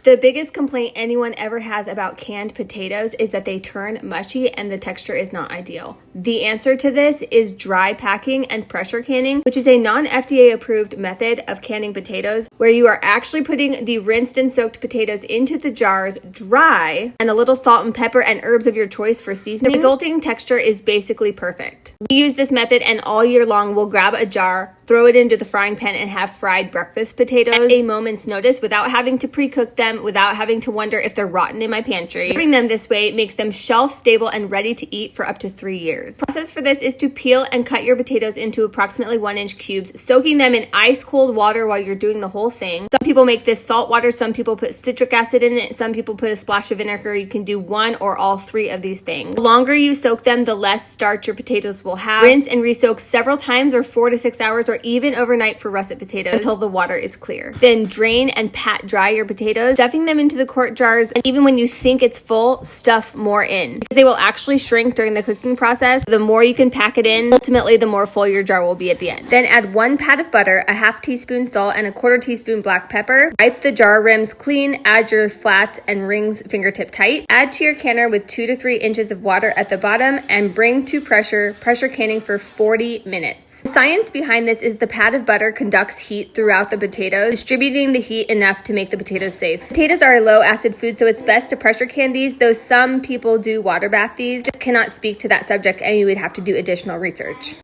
The biggest complaint anyone ever has about canned potatoes is that they turn mushy and the texture is not ideal. The answer to this is dry packing and pressure canning, which is a non-FDA approved method of canning potatoes where you are actually putting the rinsed and soaked potatoes into the jars dry and a little salt and pepper and herbs of your choice for seasoning. The resulting texture is basically perfect. We use this method and all year long we'll grab a jar, throw it into the frying pan and have fried breakfast potatoes at a moment's notice without having to pre-cook them, without having to wonder if they're rotten in my pantry. Serving them this way makes them shelf stable and ready to eat for up to 3 years. The process for this is to peel and cut your potatoes into approximately 1-inch cubes, soaking them in ice cold water while you're doing the whole thing. Some people make this salt water, some people put citric acid in it, some people put a splash of vinegar. You can do one or all three of these things. The longer you soak them, the less starch your potatoes will have. Rinse and re-soak several times or 4 to 6 hours or even overnight for russet potatoes until the water is clear. Then drain and pat dry your potatoes, stuffing them into the quart jars, and even when you think it's full, stuff more in. They will actually shrink during the cooking process. The more you can pack it in, ultimately the more full your jar will be at the end. Then add 1 pat of butter, a half teaspoon salt, and a 1/4 teaspoon black pepper. Wipe the jar rims clean, add your flats and rings fingertip tight. Add to your canner with 2 to 3 inches of water at the bottom and bring to pressure canning for 40 minutes. The science behind this is the pat of butter conducts heat throughout the potatoes, distributing the heat enough to make the potatoes safe. Potatoes are a low acid food, so it's best to pressure can these, though some people do water bath these. Just cannot speak to that subject and you would have to do additional research.